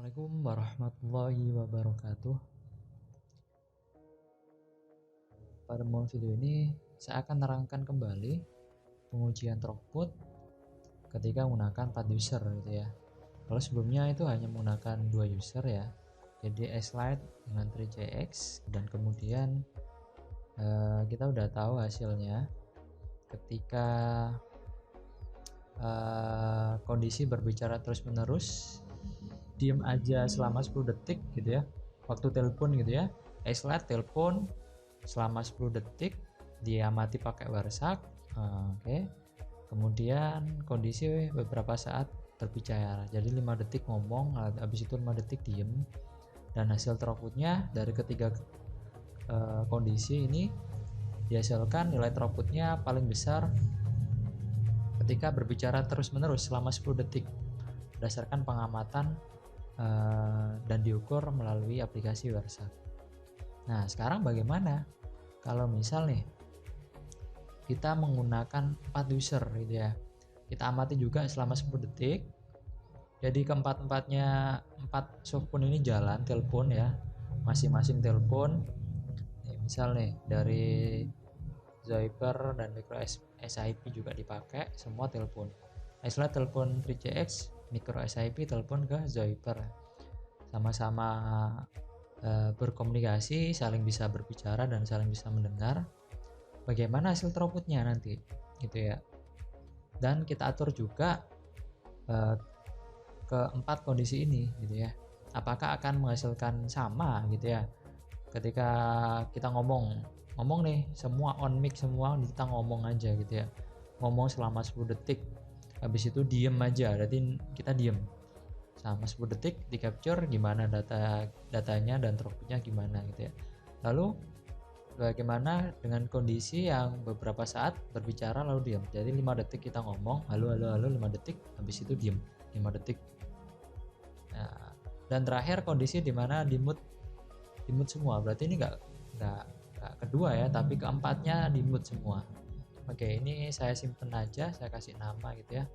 Assalamualaikum warahmatullahi wabarakatuh. Pada momen video ini saya akan menerangkan kembali pengujian throughput ketika menggunakan 4 user gitu ya. Kalau sebelumnya itu hanya menggunakan 2 user ya. Jadi S-Lite dengan 3JX dan kemudian kita udah tahu hasilnya ketika kondisi berbicara terus-menerus, diem aja selama 10 detik gitu ya, waktu telepon gitu ya, S-Lite telepon selama 10 detik, diamati pakai WhatsApp. Oke. Kemudian kondisi beberapa saat berbicara, jadi 5 detik ngomong, habis itu 5 detik diem, dan hasil throughputnya dari ketiga kondisi ini dihasilkan nilai throughputnya paling besar ketika berbicara terus-menerus selama 10 detik berdasarkan pengamatan dan diukur melalui aplikasi WhatsApp. Nah, sekarang bagaimana kalau misal nih kita menggunakan 4 user gitu ya. Kita amati juga selama 10 detik. Jadi keempat-empatnya 4 softphone ini jalan telepon ya. Masing-masing telepon. Misal nih dari Zyper dan Micro SIP juga dipakai, semua telepon. Istilah telepon 3JX, Micro SIP telepon ke Zyper. Sama-sama berkomunikasi, saling bisa berbicara dan saling bisa mendengar. Bagaimana hasil throughputnya nanti gitu ya. Dan kita atur juga keempat kondisi ini gitu ya. Apakah akan menghasilkan sama gitu ya. Ketika kita ngomong nih, semua on mic, semua kita ngomong aja gitu ya, ngomong selama 10 detik, habis itu diem aja, berarti kita diem selama 10 detik, di capture gimana datanya dan throughputnya gimana gitu ya. Lalu bagaimana dengan kondisi yang beberapa saat berbicara lalu diem, jadi 5 detik kita ngomong halo 5 detik, habis itu diem 5 detik. Nah, dan terakhir kondisi dimana di mute semua, berarti ini nggak kedua ya, tapi keempatnya di mute semua. Oke, ini saya simpen aja, saya kasih nama gitu ya,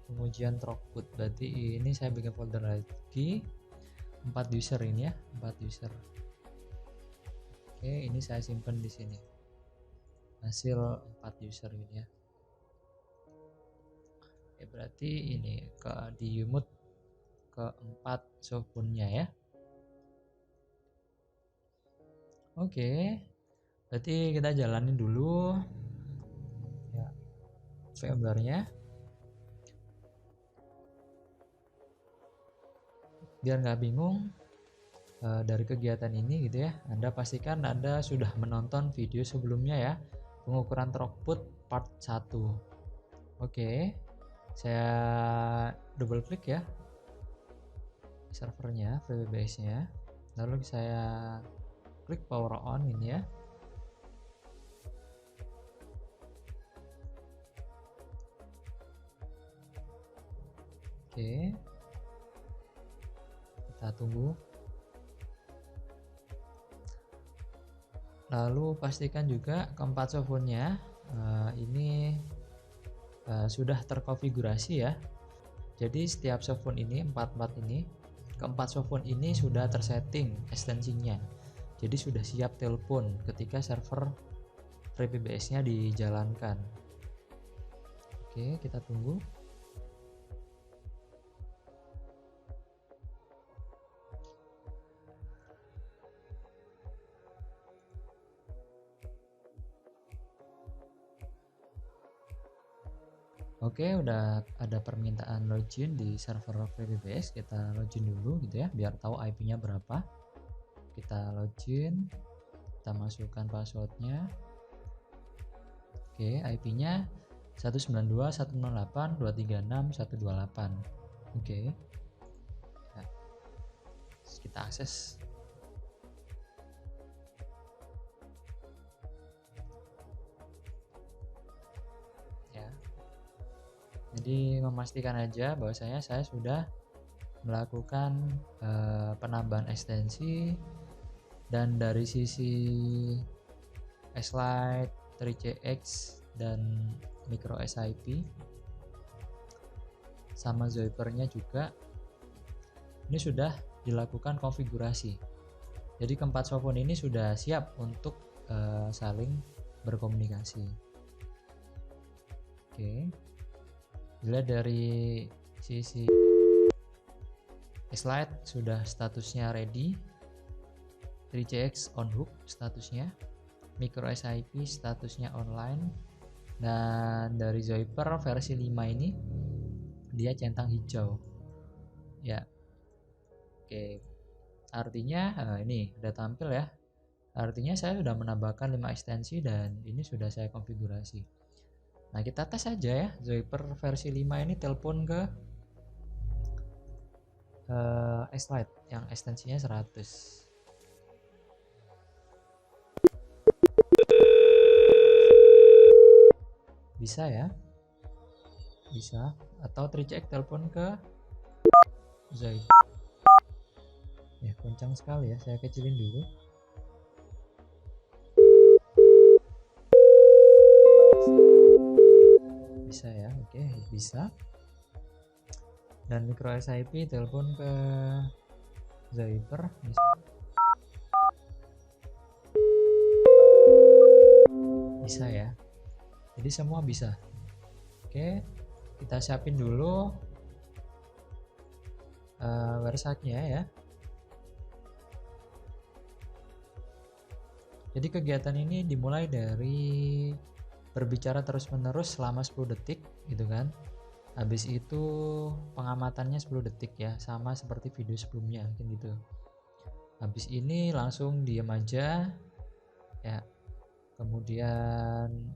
pengujian throughput. Berarti ini saya bikin folder lagi 4 user ini ya, 4 user. Oke, ini saya simpen di sini hasil 4 user ini ya. Oke, berarti ini di mute keempat softphone-nya ya. Oke, berarti kita jalanin dulu ya VMware-nya biar nggak bingung dari kegiatan ini gitu ya. Anda pastikan Anda sudah menonton video sebelumnya ya, pengukuran throughput part 1. Oke, saya double klik ya servernya, VPBS-nya, lalu saya klik power on ini ya. Oke, kita tunggu. Lalu pastikan juga keempat softphone-nya ini sudah terkonfigurasi ya. Jadi setiap softphone ini, keempat softphone ini sudah tersetting ekstensinya. Jadi sudah siap telepon ketika server FreeBBS-nya dijalankan. Oke, kita tunggu. Oke, udah ada permintaan login di server FreeBBS. Kita login dulu gitu ya, biar tahu IP-nya berapa. Kita login, kita masukkan passwordnya. Oke, IP-nya 192.168.236.128. Oke, ya. Kita akses. Jadi memastikan aja bahwasanya saya sudah melakukan penambahan ekstensi, dan dari sisi S-Lite, 3JX dan Micro SIP sama Zyper-nya juga ini sudah dilakukan konfigurasi. Jadi keempat softphone ini sudah siap untuk saling berkomunikasi. Oke, dilihat dari sisi slide sudah statusnya ready, 3CX on hook statusnya, micro SIP statusnya online, dan dari Zoiper versi 5 ini dia centang hijau ya. Oke, artinya ini udah tampil ya, artinya saya sudah menambahkan 5 ekstensi dan ini sudah saya konfigurasi. Nah, kita tes aja ya, Zoiper versi 5 ini telepon ke X-Lite yang ekstensinya 100. Bisa ya, bisa. Atau 3CX telepon ke Zoiper. Ya, kencang sekali ya, saya kecilin dulu. Bisa ya, oke, bisa. Dan micro SIP telepon ke Zoiper bisa ya, jadi semua bisa. Oke, kita siapin dulu website-nya ya. Jadi kegiatan ini dimulai dari berbicara terus-menerus selama 10 detik gitu kan. Habis itu pengamatannya 10 detik ya, sama seperti video sebelumnya kan gitu. Habis ini langsung diam aja ya. Kemudian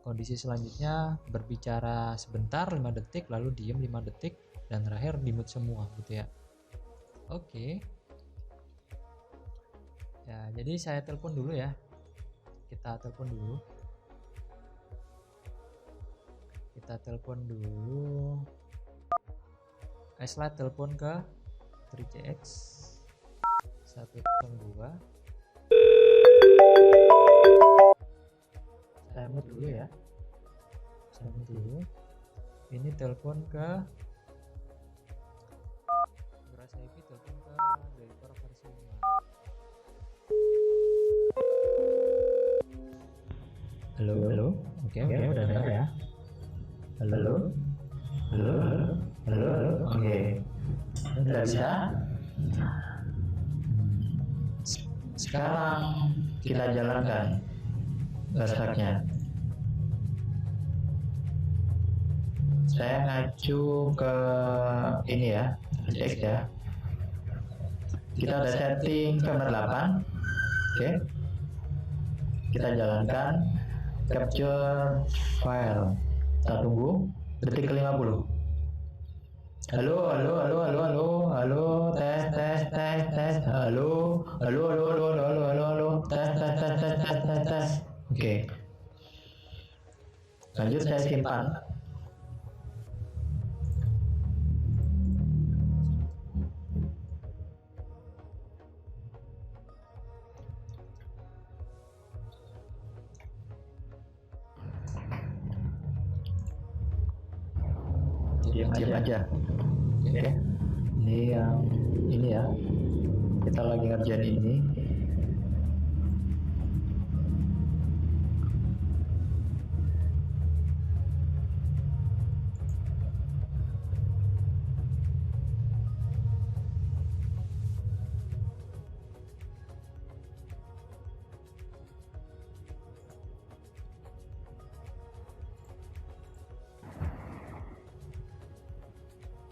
kondisi selanjutnya berbicara sebentar 5 detik, lalu diam 5 detik, dan terakhir di mute semua gitu ya. Oke. Ya, jadi saya telepon dulu ya. Kita telepon dulu. Slide telepon ke 3CX 102. Saya mute dulu ya. Ini telepon ke berasa IP, telepon ke Zoiper versi 5. Halo. Oke, udah dengar ya. Halo. Oke. Udah bisa. Sekarang kita jalankan website-nya. Saya ngacu ke ini ya, X ya. Kita udah setting firmware 8. Oke. Kita jalankan capture file. Kita tunggu detik ke-50. Halo, tes, halo, tes. Oke. Lanjut saya simpan. Diam aja. Oke. Ini ya. Kita lagi ngerjain ini.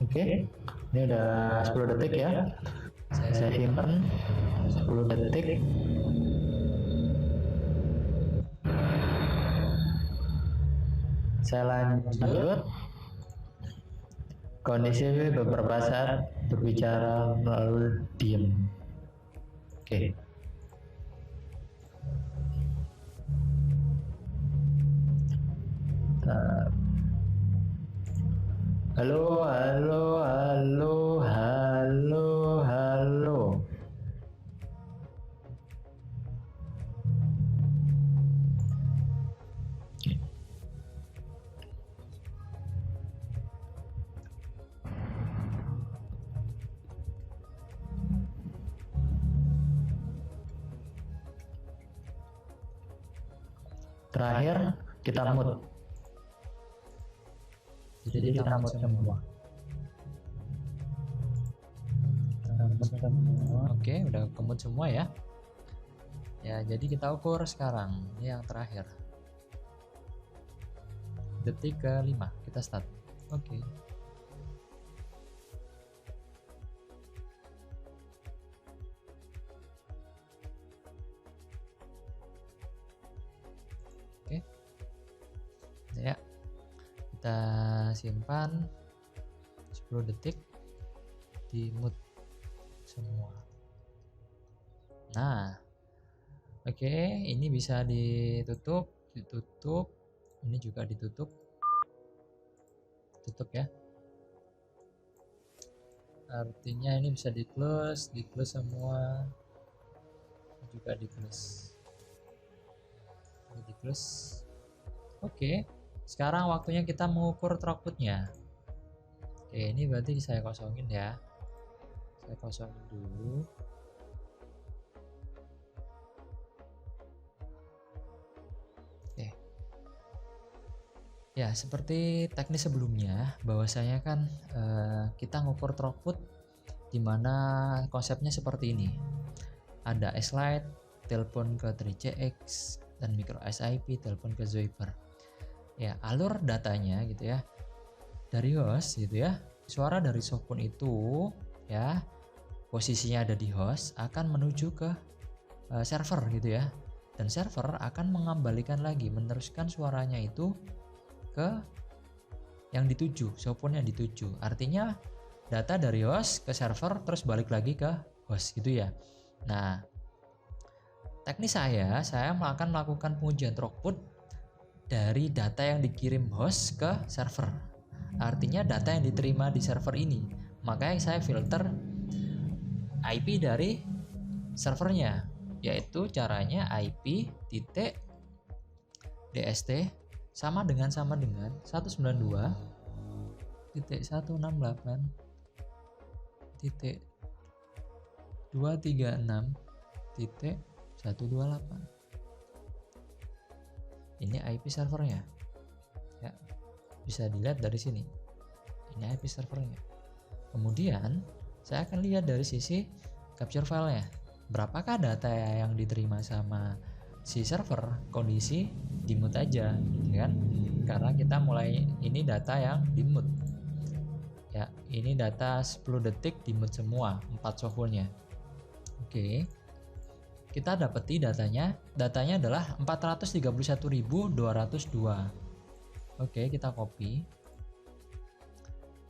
Oke. Ini udah 10 detik ya. Saya simpan 10 detik. Saya lanjut. Kondisi beberapa saat berbicara lalu diam. Oke. Halo. terakhir kita mute. Jadi kita mute semua. Oke, udah kemut semua ya. Ya, jadi kita ukur sekarang. Ini yang terakhir. Detik ke-5 kita start. Oke. Oke. Ya. Kita simpan 10 detik di mute semua. Nah, oke, ini bisa ditutup, ini juga ditutup, tutup ya. Artinya ini bisa di close semua, juga di close. Oke, sekarang waktunya kita mengukur throughputnya. Oke, ini berarti saya kosongin ya. Saya kosongin dulu. Oke. Ya, seperti teknis sebelumnya, bahwasanya kan kita ngukur throughput di mana konsepnya seperti ini. Ada slide, telepon ke 3CX, dan micro SIP, telepon ke Zoiper. Ya, alur datanya gitu ya. Dari host gitu ya. Suara dari softphone itu ya, posisinya ada di host, akan menuju ke server gitu ya. Dan server akan mengembalikan lagi, meneruskan suaranya itu ke yang dituju, softphone yang dituju. Artinya data dari host ke server terus balik lagi ke host gitu ya. Nah, teknis saya akan melakukan pengujian throughput dari data yang dikirim host ke server. Artinya data yang diterima di server ini. Makanya saya filter IP dari servernya, yaitu caranya IP titik DST sama dengan 192.168.236.128. Ini IP servernya ya, bisa dilihat dari sini. Ini IP servernya. Kemudian saya akan lihat dari sisi capture filenya, berapakah data yang diterima sama si server. Kondisi di mute aja gitu kan, karena kita mulai ini data yang di mute ya. Ini data 10 detik di mute semua 4 softphone-nya. Oke, kita dapati datanya adalah 431.202. Oke, kita copy.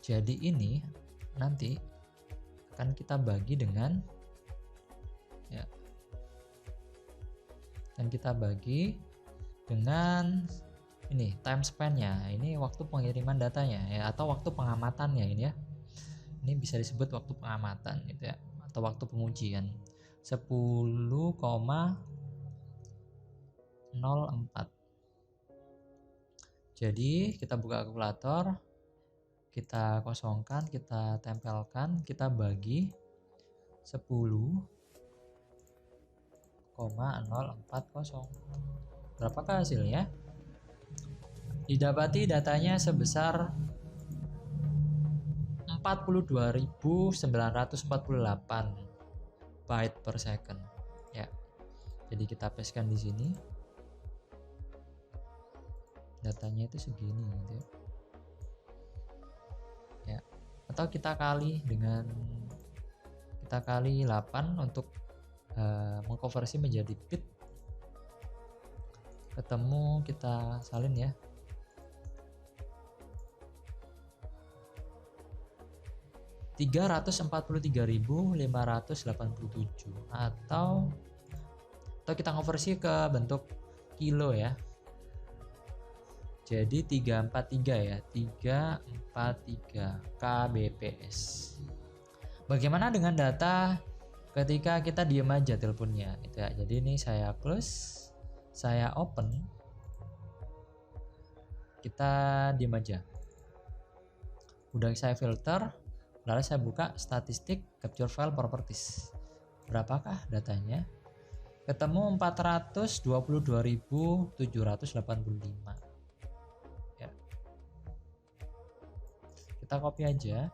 Jadi ini nanti akan kita bagi dengan ya, dan kita bagi dengan ini time span-nya, ini waktu pengiriman datanya ya, atau waktu pengamatannya ini ya. Ini bisa disebut waktu pengamatan gitu ya, atau waktu pengujian 10,04. Jadi kita buka kalkulator, kita kosongkan, kita tempelkan, kita bagi 10,040. Berapakah hasilnya? Didapati datanya sebesar 42.948 byte per second ya. Jadi kita pastekan di sini, datanya itu segini gitu ya. Atau kita kali 8 untuk mengkonversi menjadi bit, ketemu, kita salin ya. (343.587) atau kita konversi ke bentuk kilo ya. Jadi 343 ya, 343 kbps. Bagaimana dengan data ketika kita diam aja teleponnya gitu ya. Jadi ini saya close, saya open, kita diam aja. Udah saya filter, lalu saya buka statistik capture file properties. Berapakah datanya? ketemu 422.785 ya. Kita copy aja.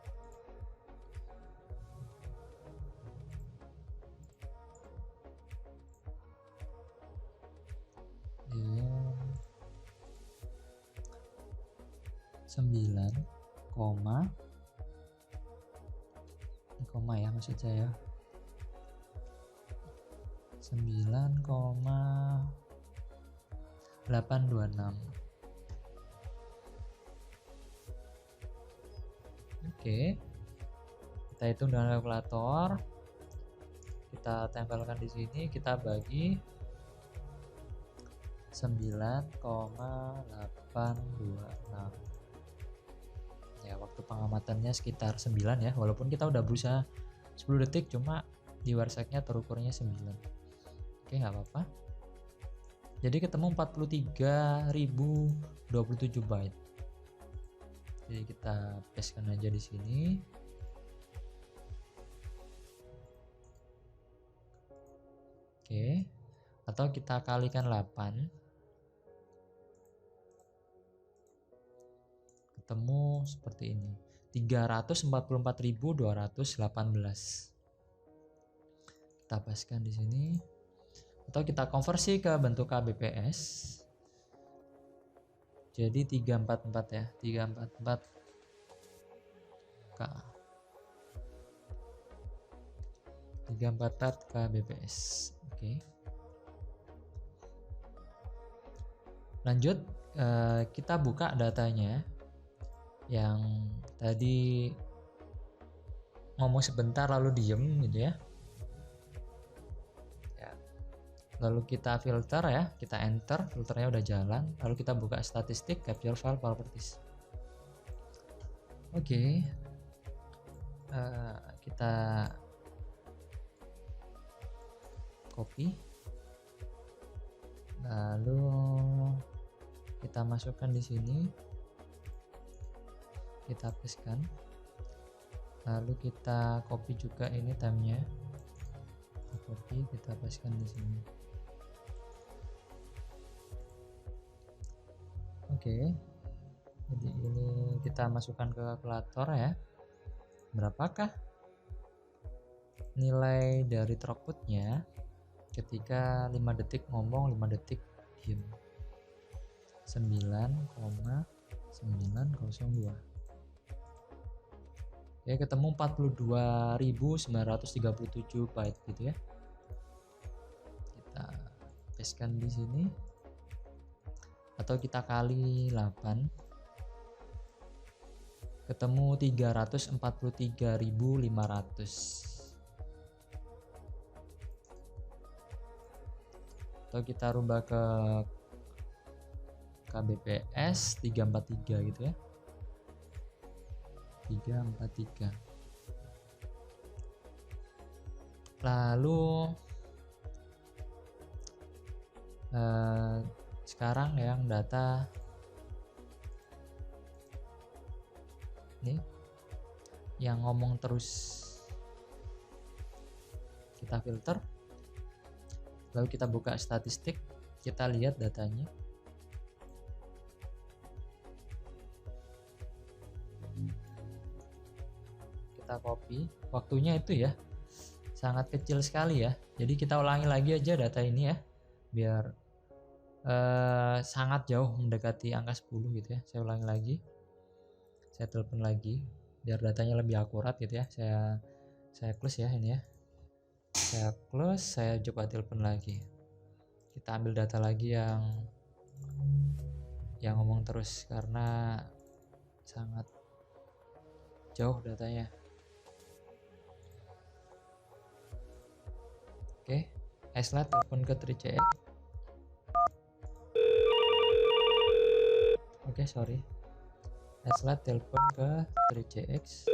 Diem 9, ini koma ya maksud saya, 9,826. Oke, kita hitung dengan kalkulator, kita tempelkan di sini, kita bagi 9,826 ya. Waktu pengamatannya sekitar 9 ya, walaupun kita udah berusaha 10 detik, cuma di warseknya terukurnya 9. Oke, nggak apa-apa. Jadi ketemu 43.027 byte. Jadi kita pastekan aja di sini. Oke, atau kita kalikan 8, ketemu seperti ini, 344.218. Kita pastekan di sini, atau kita konversi ke bentuk kbps. Jadi 344 ya, 344 K, 344 kbps. Oke. Lanjut, kita buka datanya yang tadi ngomong sebentar lalu diem gitu ya. Lalu kita filter ya, kita enter, filternya udah jalan, lalu kita buka statistik, capture file properties. Oke, kita copy, lalu kita masukkan di sini, kita pastekan, lalu kita copy juga ini timenya, copy, kita pastekan di sini. Oke, jadi ini kita masukkan ke kalkulator ya. Berapakah nilai dari throughputnya ketika 5 detik ngomong, 5 detik diem? 9,902. Ya, ketemu 42.937 byte gitu ya. Kita pastekan di sini, atau kita kali 8, ketemu 343.500. Atau kita rubah ke kbps 343 gitu ya, 343. Lalu sekarang yang data nih yang ngomong terus kita filter, lalu kita buka statistik, kita lihat datanya. Kita copy, waktunya itu ya sangat kecil sekali ya, jadi kita ulangi lagi aja data ini ya, biar sangat jauh mendekati angka 10 gitu ya. Saya ulangi lagi, saya telepon lagi biar datanya lebih akurat gitu ya. Saya close ya ini ya, saya close, saya coba telepon lagi. Kita ambil data lagi yang ngomong terus karena sangat jauh datanya. Oke, iSlide telepon ke 3CX. Oke, sorry. iSlide telepon ke 3CX.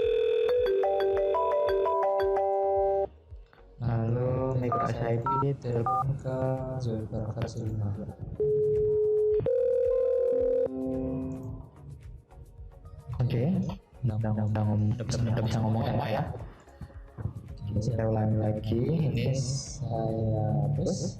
Lalu Micro SID telepon ke Zoiber versi 5. Oke, udah bisa ngomong ya Pak ya. Saya ulangi lagi, ini Saya hapus.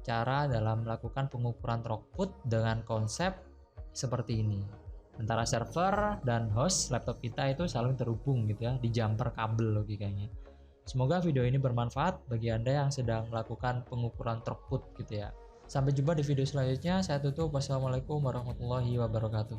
cara dalam melakukan pengukuran throughput dengan konsep seperti ini. Antara server dan host laptop kita itu saling terhubung gitu ya, di jumper kabel logikanya. Semoga video ini bermanfaat bagi Anda yang sedang melakukan pengukuran throughput gitu ya. Sampai jumpa di video selanjutnya. Saya tutup. Wassalamualaikum warahmatullahi wabarakatuh.